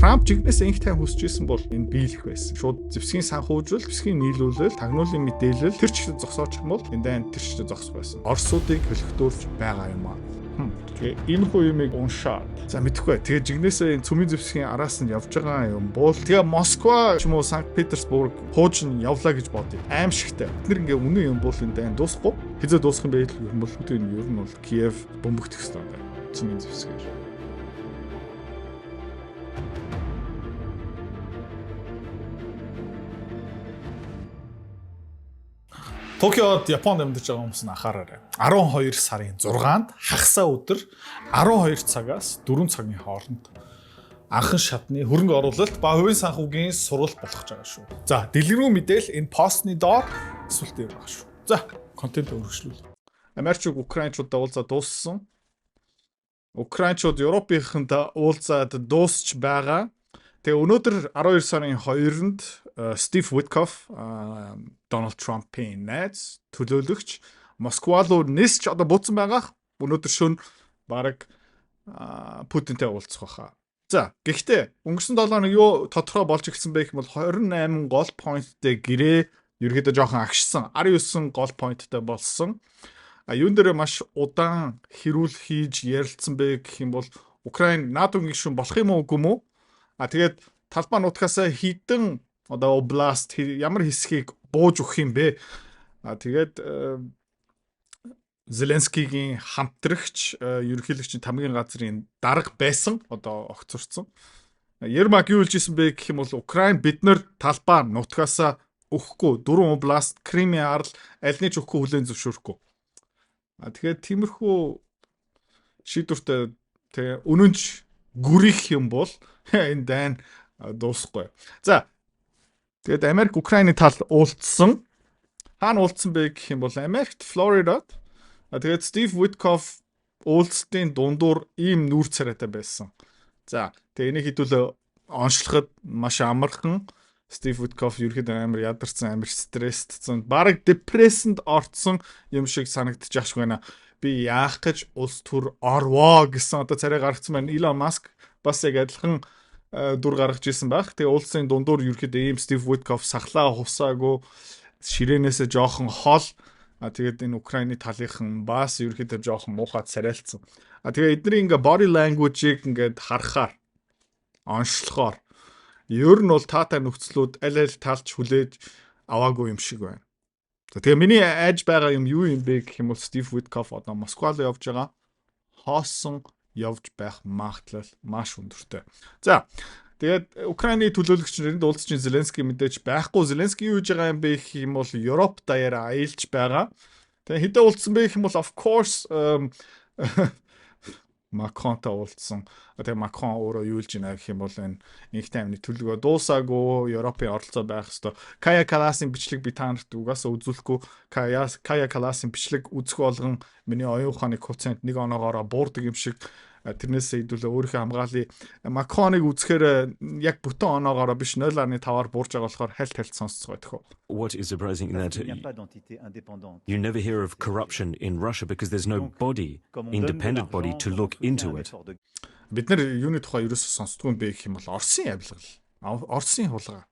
Трамп жигнэс инх тайм хүсэж исэн бол энэ биелэх байсан. Шууд зэвсгийн санхүүжүүл, зэвсгийн нийлүүлэл, тагнуулын мэдээлэл тэр чигт зогсоочих юм бол энэ дайн тэр чигт зогсох байсан. Оросуудыг хөлөгдүүлж байгаа юм аа. Тэгээ энэ хүү юмыг уншаад. За мэдэхгүй. Тэгээ жигнэсээ цөмийн зэвсгийн араас нь явж байгаа юм бол тэгээ Москва ч юм уу Санкт Петербург хууч нь явлаа гэж бодъё. Аимшигтай. Тэр ингээ үнэн юм бол энэ дайн дуусахгүй. Хизээ дуусах юм байл юм бол хөтөө нь ер нь бол Киев бөмбөгдөх ёстой байна. Цөмийн зэвсгээр. Токиод Японд амьдарч байгаа хүмүүс нь анхаараарай. 12 сарын 6-нд хагасаа өдөр 12 цагаас 4 цагийн хооронд анхан шатны хөрөнгө оруулалт ба хувийн санхүүгийн сургалт болох гэж байгаа шүү. За, дэлгэрэнгүй мэдээл энэ постны доор эсвэл дээр байгаа шүү. За, контент өргөжлүүл. Америкчууд Украинчуудаа уулзаад дууссан. Украинчууд Европынхантай уулзаад дуусч байгаа. Тэгээ өнөөдөр 12 сарын 2-нд Стив Виткоф Дональд Трампын найз төлөөлөгч Москва руу нисч одоо буцсан байгаа. Өнөөдөр шөнө баг Путинтэй уулзах байхаа. За гэхдээ өнгөрсөн 7 хоног юу тодорхой болж ирсэн бэ гэвэл 28 гол поинттэй гэрээ ерөөдөө жоохон агшсан. 19 гол поинттэй болсон. Юун дээр маш удаан хэрүүл хийж ярилцсан бэ гэх юм бол Украин НАТО-гийн гишүүн болох юм уу үгүй мүү? Тэгээд талбай нутгаас хідэн одоо област ямар хэсгийг бууж өгөх юм бэ? Тэгээд Зеленскигийн хамтрагч ерөнхийлөгчийн тамгийн газрын дарга байсан одоо огцорсон. Ермак юу хэлж исэн бэ гэх юм бол Украин биднэр талбай нутгаас өгөхгүй 4 област Кримийн арал аль нэг өгөхгүй хүлээн зөвшөөрөхгүй. Тэгэхээр тиймэрхүү шийдвэртэй тэгээ үнэнч гүрих юм бол энэ дайн дуусахгүй. За тэгээд Америк Украины тал уулзсан. Хаана уулзсан бэ гэх юм бол Америкт Флоридад. Тэгээд Стив Виткоф уулзтын дундуур ийм нүүр царайтай байсан. За тэгээд энийг хэдүүлээ онцлоход маш амархан Стив Виткоф ерөөдөө амар ядарсан, амар стрессдсэн, бараг депрессэнд орцсон юм шиг санагдчих байна. Би яах гэж улс төр орвоо гэсэн одоо царай гаргацсан байна. Илон Маск бас яг адилхан дүр гаргаж ирсэн байх. Тэгээ улсын дундуур ерөөдөө ийм Стив Виткоф сахлаа хувсаагүй ширээнээсээ жоохон хол. Тэгээд энэ Украины талынхан бас ерөөдөө жоохон муухай царайлцсан. Тэгээ эдний ингээ body language-ийг ингээд харахаар онцлохоор ер нь бол таатай нөхцлүүд аль аль талч хүлээж аваагүй юм шиг байна. Тэгээ миний айж байгаа юм юу юм бэ гэх юм бол Стив Виткоф одоо Москва руу явж байгаа. Хоосон явж байх магадлал маш өндөртэй. За тэгээд Украины төлөөлөгч нэрэнд уулзчин Зеленский мэдээж байхгүй. Зеленский юу хийж байгаа юм бэ гэх юм бол Европ даяараа аялж байгаа. Тэгээд хэдээ уулзсан бэ гэх юм бол of course Макронтай уулзсан. Тэгээ Макрон өөрөө юу хэлж байна гэх юм бол энэ инх таймны төлөвөө дуусаагүй, Европын оролцоо байх ёстой. Кая Каласын бичлэг би та нарт угаасаа үзүүлэхгүй. Кая Каласын бичлэг үзэх болгон миний оюун ухааны коэффициент 1 оноогоор буурдаг юм шиг тэрнээсээ хэдүүлээ өөрийнхөө хамгаалыг Макроныг үзэхээр яг бүтэн оноогоор биш 0.5-аар буурж байгаа болохоор хальт сонсцгоо төхөө. What is surprising that you never hear of corruption in Russia because there's no body, independent body to look into it. Бид нар юуны тухай ерөөсөө сонсдгүй юм бэ гэх юм бол Оросын авилгал. Оросын хулгай.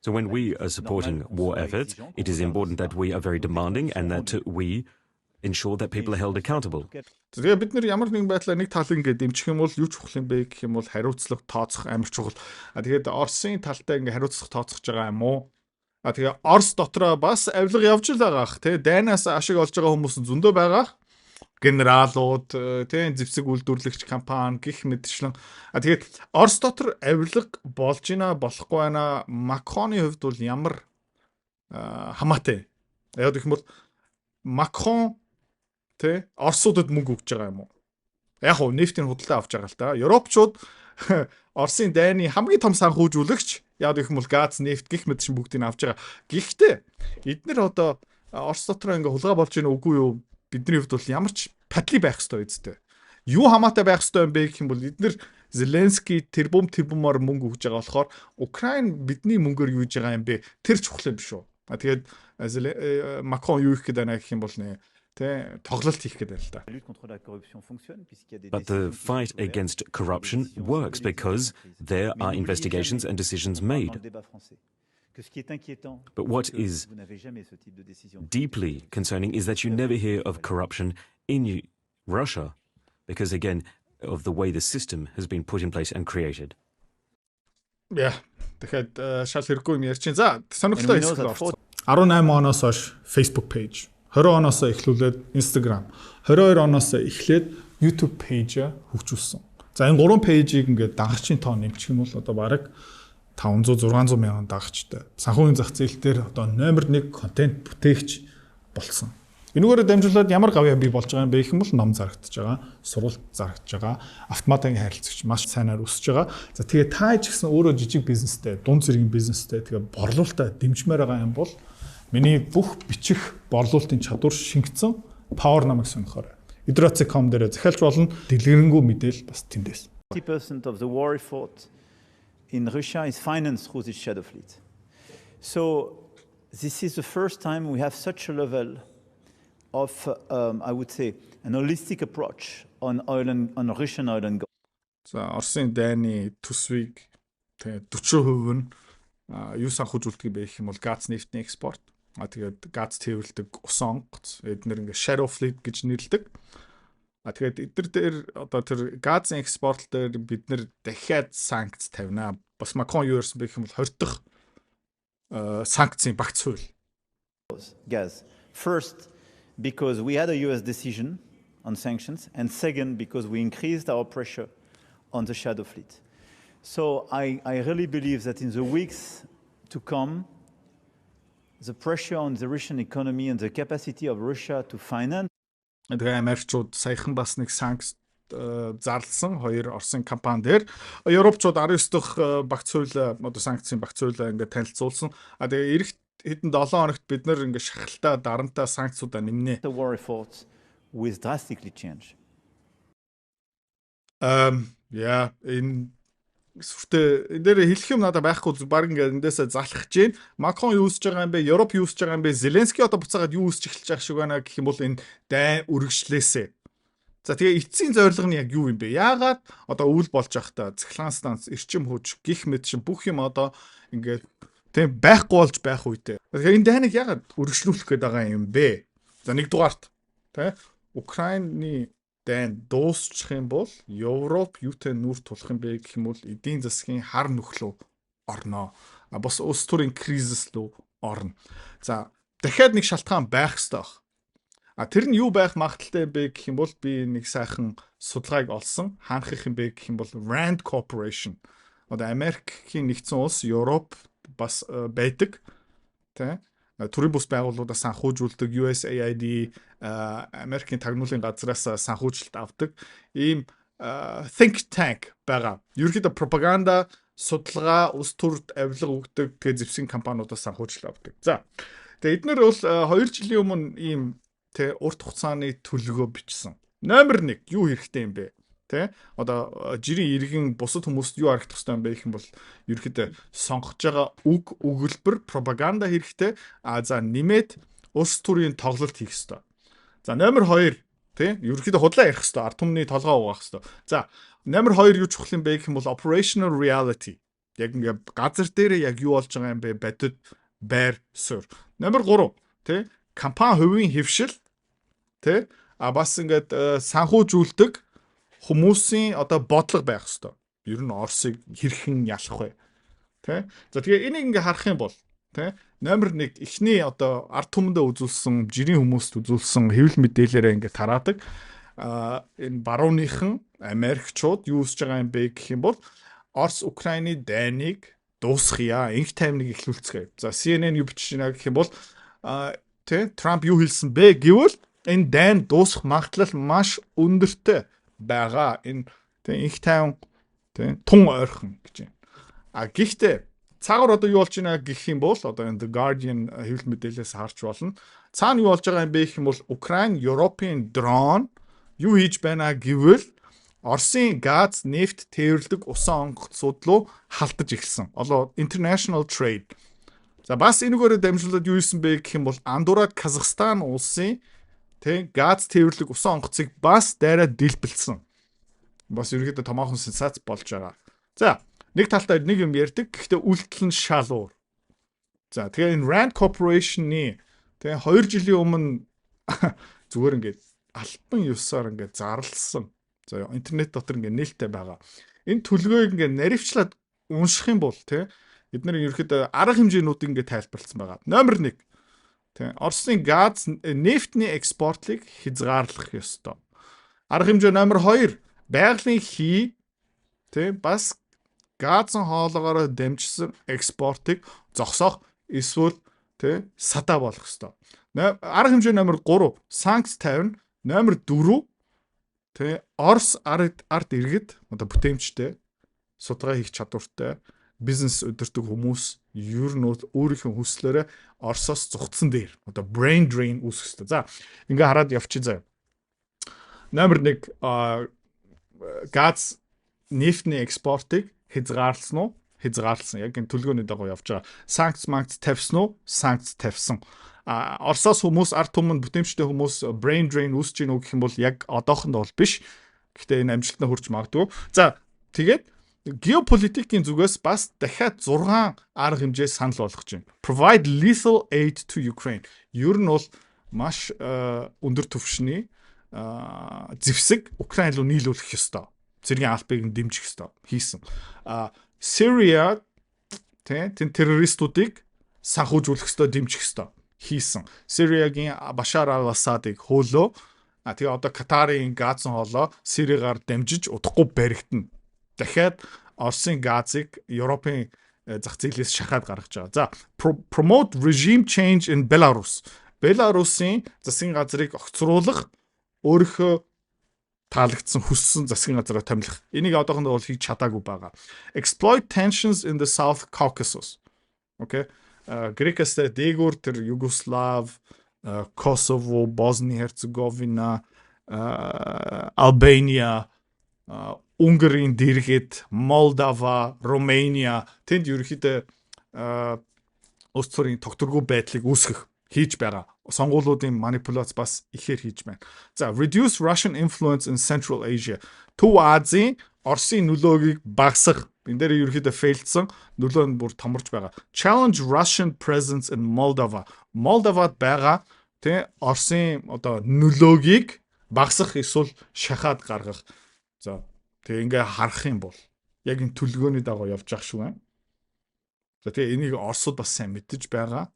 So when we are supporting war efforts, it is important that we are very demanding and that we ensure that people are held accountable. Тэгээ бид нар ямар нэгэн байдлаар нэг талыг ингээд дэмжих юм бол юу чухал юм бэ гэх юм бол хариуцлага тооцох амар чухал. Тэгээд Оросын талтай ингээд хариуцлага тооцож байгаа юм уу? Тэгээ Орос дотроо бас авилга явж л байгаа ах тий. Дайнаас ашиг олж байгаа хүмүүс зөндөө байгаа. Генералууд тий зэвсэг үйлдвэрлэгч компани гих мэтчлэн. Тэгээд Орос дотор авилга болж байна болохгүй байна. Макроны хувьд бол ямар хамаатай. Яг гэх юм бол Макрон тэ Оросуудад мөнгө өгж байгаа юм уу? Яг хөө нефтийн худалдаа авч байгаа л да. Европчууд Оросын дайны хамгийн том санхүүжүүлэгч яг гэх юм бол газ, нефт гих мэт шин бүгдийг авч байгаа. Гэхдээ эдгээр одоо Орос дотроо ингээ хулгай болж байна үгүй юу? Бидний хувьд бол ямар ч патли байх ёстой үстэй. Юу хамаатай байх ёстой юм бэ гэх юм бол эдгээр Зеленский тэрбумаар мөнгө өгж байгаа болохоор Украин бидний мөнгөөр юу хийж байгаа юм бэ? Тэр чухал юм биш үү? Тэгээд Макрон юу их гэдэг байна гэх юм бол нэ тоглолт хийх гэдэг л да. But the fight against corruption works because there are investigations and decisions made. But what is deeply concerning is that you never hear of corruption in Russia because, again, of the way the system has been put in place and created. Yeah. Тэгэхээр шал хэрэггүй юм ярьчин. За, сонирхолтой хэсэг орсон. 18 оноос хойш Facebook page, 20 оноос эхлүүлээд Instagram, 22 оноос эхлээд YouTube page хөгжүүлсэн. За, энэ гурван пэйжийг ингээд дагагчийн тоо нэмчих юм бол одоо бараг 500-600 мянган дагагчтай. Санхүүгийн зах зээл дээр одоо номер 1 контент бүтээгч болсон. Энүүгээр дамжуулаад ямар гавьяа бий болж байгаа юм бэ гэх юм бол ном зарагдаж байгаа, сурвалт зарагдаж байгаа, автоматын харилцагч маш сайнаар өсөж байгаа. За тэгээ та ч гэсэн өөрөө жижиг бизнестэй, дунд зэргийн бизнестэй тэгээ борлуулалтаа дэмжмээр байгаа юм бол миний бүх бичих борлуулалтын чадвар шингэсэн Power намайг сонирхоорой. Idrotsy.com дээр захиалж болно. Дэлгэрэнгүй мэдээл бас тэндээс. 50% of the war effort in Russia is financed through this shadow fleet. So this is the first time we have such a level of, I would say, an holistic approach on Russian oil and gas. За Оросын дайны төсвийг 40% нь юу санхүүжүүлдэг бэ гэх юм бол газ нефтний экспорт. Тэгээд газ тээвэрлэдэг усан онгоц эднэр ингээ shadow fleet гэж нэрлэдэг. Тэгээд эдгээр дээр одоо тэр газын экспорт дээр бид нэр дахиад санкц тавина. Бас Макрон юу ярьсан бэ гэх юм бол 20 дахь санкцийн багц хууль. Gas. First, because we had a US decision on sanctions, and second, because we increased our pressure on the shadow fleet. So I really believe that in the weeks to come, the pressure on the Russian economy and the capacity of Russia to finance. Тэгээ Америкчууд саяхан бас нэг санкц зарласан хоёр Оросын компани дээр Европчууд 19 дахь багц хууль одоо санкцийн багц хууль ингээд танилцуулсан. Тэгээ эх хэдэн 7 хоногт бид нэр ингээд шахалтаа дарамтаа санкцуудаа нэмнэ. The war effort will drastically change. Yeah, энэ сүртэй энэ дээр хэлэх юм надад байхгүй баг ингээд эндээсээ залхах гэж байна. Макрон юу үсэж байгаа юм бэ? Европ юу үсэж байгаа юм бэ? Зеленский одоо буцаагаад юу үсэж эхэлж байгаа шиг байна гэх юм бол энэ дайн үргэлжлээсэ. За тэгээ эцсийн зорилго нь яг юу юм бэ? Яагаад одоо өвөл болж байхдаа цахилгаан станц, эрчим хүч, гих мэт шин бүх юм одоо ингээд тийм байхгүй болж байх үедээ. Тэгэхээр энэ дайныг яагаад үргэлжлүүлэх гээд байгаа юм бэ? За нэгдүгээрт тий Украины дайн дуусчих юм бол Европ юутай нүр тулах юм бэ гэх юм бол эдийн засгийн хар нөхлөө орно. Бас улс төрийн кризис рүү орно. За дахиад нэг шалтгаан байх ёстой баг. Тэр нь юу байх магадaltaй бэ гэх юм бол би нэг сайхан судалгааг олсон. Хаанхих юм бэ гэх юм бол Rand Corporation. Одоо Америкийн нэгдсэн улс, Европ бас байдаг. Тэ төрийн бус байгууллагуудаас санхүүжүүлдэг USAID Америкийн тагнуулын газраас санхүүжилт авдаг ийм think tank байгаа. Ерөнхийдөө пропаганда, судалгаа, улс төрд авилга өгдөг тэгээ зэвсгийн компаниудаас санхүүжилт авдаг. За тэгээ эднэр бол 2 жилийн өмнө ийм тэ урт хугацааны төлөвлөгөө бичсэн. Номер 1 юу хэрэгтэй юм бэ? Тэ одоо жирийн иргэн бусад хүмүүст юу харагдах хэрэгтэй юм бэ гэх юм бол ерөөхдөө сонгож байгаа үг өгүүлбэр пропаганда хэрэгтэй. За нэмээд улс төрийн тоглолт хийх хэрэгтэй. За номер 2 тий ерөөхдөө худлаа ярих хэрэгтэй. Ард түмний толгой угаах хэрэгтэй. За номер 2 юу чухал юм бэ гэх юм бол operational reality. Яг ингээ газар дээр яг юу болж байгаа юм бэ? Бодит байр суурь. Номер 3 тий компани хувийн хэвшил тий бас ингээд санхүүжүүлдэг хүмүүсийн одоо бодлого байх хэвээр. Ер нь Оросыг хэрхэн ялах вэ? Тэ? За тэгээ энийг ингээ харах юм бол тэ номер 1 эхний одоо ард түмэндээ үзүүлсэн жирийн хүмүүст үзүүлсэн хэвлэл мэдээлэлээрээ ингээ тараадаг. Энэ барууныхан Америкчууд юу хийж байгаа юм бэ гэх юм бол Орос Украины дайныг дуусгая, инх таймныг эхлүүлцгээе. За CNN юу бичиж байна гэх юм бол тэ Трамп юу хэлсэн бэ гэвэл энэ дайн дуусах магадлал маш өндөртэй байгаа. Энэ тэг их тайван тэг тун ойрхон гэж байна. Гэхдээ цаагаар одоо юу болж байна гэх юм бол одоо энэ The Guardian хэвлэл мэдээлэлээс харж болно. Цаана юу болж байгаа юм бэ гэх юм бол Украин, Европын дрон юу хийж байна гэвэл Оросын газ, нефт тээвэрлэдэг усан онгоцууд руу халтаж эхэлсэн. Одоо international trade. За бас энэгээр дамжуулаад юу хийсэн бэ гэх юм бол Андоррад Казахстан улсын Тэ газ тээвэрлэг усан онгоцыг бас дайраа дэлбэлсэн. Бас ерөөдөө томоохон сенсац болж байгаа. За, нэг талдаа нэг юм ярьдаг. Гэхдээ үйлдэл нь шал уур. За, тэгээ энэ Rand Corporation-ы тэгээ 2 жилийн өмнө зүгээр ингээд альбан ёсоор ингээд зарлсан. За, интернет дотор ингээд нээлттэй байгаа. Энэ төлгөөийг ингээд наривчлаад унших юм бол тэ бид нар ерөөдөө арга хэмжээнүүдийг ингээд тайлбарласан байгаа. Номер 1. Тэ Оросын газ нефтний экспортлыг хязгаарлах ёстой. Арга хэмжээ номер 2. Байгалийн хий тэ бас газын хоолоогоор дэмжсэн экспортыг зогсоох эсвэл тэ садаа болох ёстой. Арга хэмжээ номер 3. Санкц тавина. Номер 4. Тэ Орос ард иргэд одоо бүтээмжтэй судалгаа хийх чадвартай бизнес удирдаг хүмүүс ер нь өөрийнхөө хүслээрээ Оросоос зугтсан дээр одоо brain drain үүсэх ёстой. За ингээ хараад явчих заяа. Номер 1 газ нефтний экспортыг хязгаарласан уу? Хязгаарласан. Яг энэ төлгөөний дагуу явж байгаа. Санкц тавьсан уу? Санкц тавьсан. Оросоос хүмүүс ард түмэнд бүтээмжтэй хүмүүс brain drain үүсэж гинүү гэх юм бол яг одоохондоо бол биш. Гэхдээ энэ амжилтанд хүрч магадгүй. За тэгээд геополитикийн зүгээс бас дахиад 6 арга хэмжээ санал болгож байна. Provide lethal aid to Ukraine. Ер нь бол маш өндөр түвшний зэвсэг Украин руу нийлүүлэх ёстой. Цэргийн албыг дэмжих ёстой хийсэн. Syria тэн террористуудыг санхүүжүүлэх ёстой, дэмжих ёстой хийсэн. Syria-гийн Bashar al-Assad-ыг хөөлөө. Тэгээ одоо Катарын газын хоолой Сиригаар дамжиж удахгүй баригдана. Дахиад Оросын газыг Европын зах зээлээс шахаад гаргаж байгаа. За, promote regime change in Belarus. Беларусын засгийн газрыг огцруулах, өөрийнхөө таалагдсан хүссэн засгийн газраа томилох. Энийг одоохондоо бол хийж чадаагүй байгаа. Exploit tensions in the South Caucasus. Okay. Грекээс дээгүүр тэр Югослав, Kosovo, Bosnia-Herzegovina, Albania, Унгарийн дэргэд, Молдова, Румыния тэнд ерөөхдөө улс төрийн тогтворгүй байдлыг үүсгэх хийж байгаа. Сонгуулиудын манипуляц бас ихээр хийж байна. За, reduce Russian influence in Central Asia. Төв Азийн Оросын нөлөөгийг багасгах. Энэ дээр ерөөхдөө фейлдсэн, нөлөө нь бүр томорч байгаа. Challenge Russian presence in Moldova. Молдовад байгаа тэ Оросын одоо нөлөөгийг багасгах эсвэл шахаад гаргах. За, тэгээ ингээ харах юм бол яг энэ төлгөөний дагуу явж ах шүү байна. За тэгээ энийг Оросууд бас сайн мэдэж байгаа.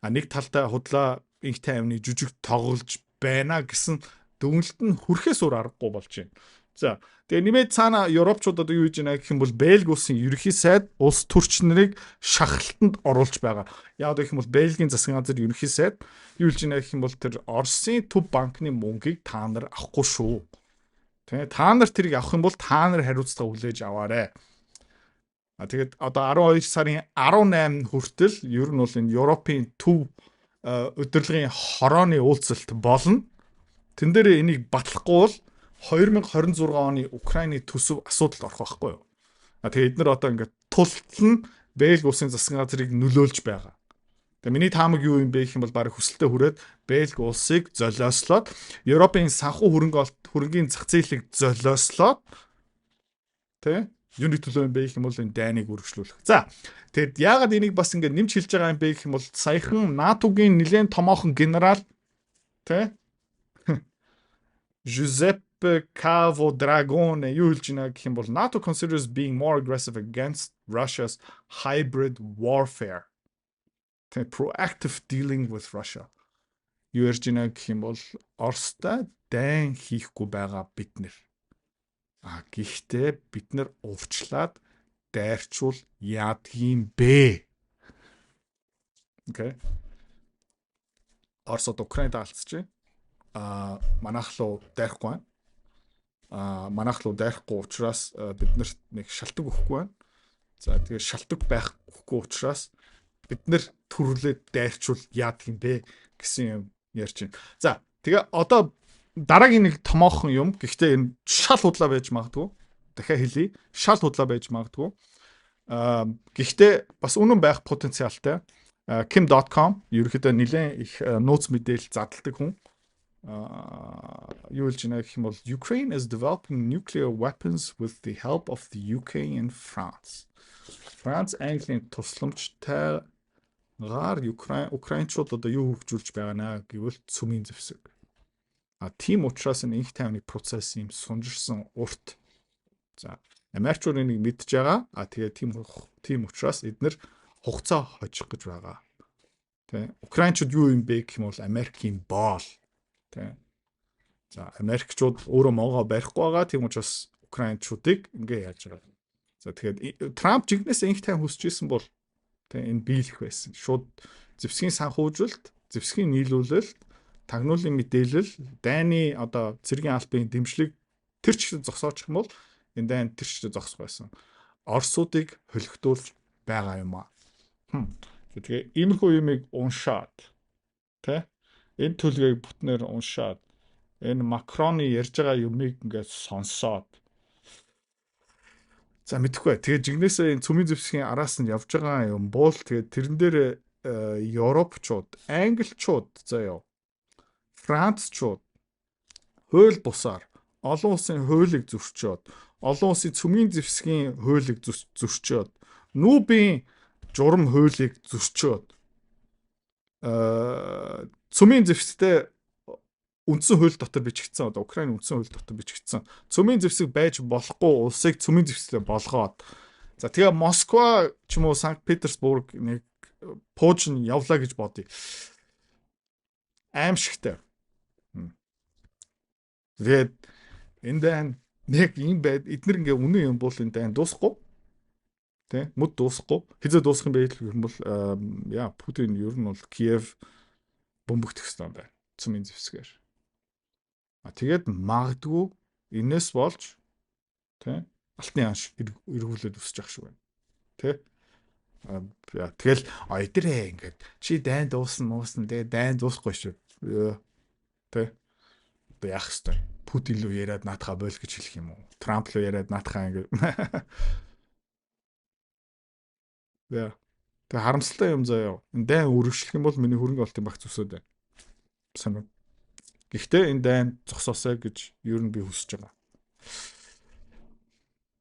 Нэг талдаа худлаа инх тайвны жүжиг тоглож байна гэсэн дүгнэлт нь хүрхээс өөр аргагүй болж байна. За тэгээ нэмээд цаана Европчуудад юу хийж байна гэх юм бол Бельги улсын ерөнхий сайд улс төрч нарыг шахалтанд оруулж байгаа. Яг гэх юм бол Бельгийн засгийн газар ерөнхий сайд юу хийж байна гэх юм бол тэр Оросын төв банкны мөнгийг та нар авахгүй шүү. Тэгээ та нар тэрийг авах юм бол та нар хариуцлага хүлээж аваарэ. Тэгээд одоо 12 сарын 18 хүртэл ер нь бол энэ Европын төв удирдлагын хорооны уулзалт болно. Тэн дээр энийг батлахгүй бол 2026 оны Украины төсөв асуудалд орох байхгүй юу? Тэгээд эдгээр одоо ингээд тултал нь Бельги улсын засгийн газрыг нөлөөлж байгаа. Тэгээ миний таамаг юу юм бэ гэх юм бол баг хүсэлтэд хүрээд Бельги улсыг золиослоод Европын санхүү хөрөнгийн зах зээлийг золиослоод тэ юуны төлөө юм бэ гэх юм бол энэ дайныг үргэлжлүүлэх. За тэгэд яагаад энийг бас ингээд нэмж хэлж байгаа юм бэ гэх юм бол саяхан НАТО-гийн нэлээд томоохон генерал тэ Giuseppe Cavo-Dragone юу хэлж байна гэх юм бол NATO considers being more aggressive against Russia's hybrid warfare. Тэ proactive dealing with Russia. Юу ярьж байна гэх юм бол Оростой дайн хийхгүй байгаа бид нэр. Гэхдээ бид нар увчлаад дайрчул яадгийм бэ? Окей. Оросод Украинд алдчихжээ. Манайх руу дайрахгүй байна. Манайх руу дайрахгүй учраас бид нарт нэг шалтгаан өгөхгүй байна. За тэгээ шалтгаан байх өгөхгүй учраас бид нар төрлөө дайрчул яадгийм бэ гэсэн юм ярьж байна. За тэгээ одоо дараагийн нэг томоохон юм. Гэхдээ энэ шал худлаа байж магадгүй. Дахиад хэлье. Шал худлаа байж магадгүй. Гэхдээ бас үнэн байх потенциалтай. Kim.com ерөөхдөө нэлээд их нууц мэдээлэл задалдаг хүн. юу хэлж байна гэх юм бол Ukraine is developing nuclear weapons with the help of the UK and France. Франц Английн тусламжтайгаар Украинчууд одоо юу хөгжүүлж байгаа наа гэвэл цөмийн зэвсэг. Тийм учраас энэ их тайвны процесс юм сунжирсан урт. За Америкчууд энийг мэдж байгаа. Тэгээд тийм учраас эднэр хугацаа хожих гэж байгаа. Тэ Украинчууд юу юм бэ гэх юм бол Америкийн боол. Тэ. За Америкчууд өөрөө могоо барихгүй байгаа. Тийм учраас Украинчуудыг ингээ яаж байгаа. За тэгээд Трамп жигнэс инх тайм хүсэж исэн бол тэ энэ биелэх байсан. Шууд зэвсгийн санхүүжилт, зэвсгийн нийлүүлэлт, тагнуулын мэдээлэл, дайны одоо цэргийн албаны дэмжлэг тэр чигт зогсоочих юм бол энэ дайн тэр чигт зогсох байсан. Орсуудыг хөлөгдүүлж байгаа юм аа. Тэгээ иймэрхүү юмыг уншаад тэ энэ төлөвийг бүтнээр уншаад энэ Макроны ярьж байгаа юмыг ингээд сонсоод за мэдэхгүй. Тэгээ жигнэсээ энэ цөмийн зэвсгийн араас нь явж байгаа юм бол тэгээ тэрэн дээр Европчууд, Англичууд заяа Францчууд хууль бусаар олон улсын хуулийг зөрчөөд, олон улсын цөмийн зэвсгийн хуулийг зөрчөөд, нүүбийн журам хуулийг зөрчөөд цөмийн зэвсэгтэй үндсэн хууль дотор бичигдсэн одоо Украины үндсэн хууль дотор бичигдсэн цөмийн зэвсэг байж болохгүй улсыг цөмийн зэвсэгтэй болгоод за тэгээ Москва ч юм уу Санкт Петербург нэг пуужин явлаа гэж бодъё. Аимшигтай. Тэгээд энэ дан нэг юм байд эднэр ингээ үнэн юм бол энэ дан дуусахгүй. Тэ мод дуусахгүй. Хизээ дуусах юм байл гэх юм бол Путин ер нь бол Киев бомбогдох гэсэн байна. Цөмийн зэвсгээр. Тэгээд магадгүй энэс болж тэ алтны анш эргүүлээд өсөж явах шиг байна. Тэ тэгэл эдэрээ ингээд чи дайн дуусна тэгээ дайн дуусахгүй шүү. Тэ одоо яах вэ? Путин руу яриад наатахаа бойл гэж хэлэх юм уу? Трамп руу яриад наатахаа ингээд. Тэгээ харамсалтай юм заяа. Энэ дайн өргөжлөх юм бол миний хөрөнгө олтын багц өсөөд байна. Санаа. Гэхдээ энэ дайн зогсоосоо гэж ер нь би хүсэж байгаа.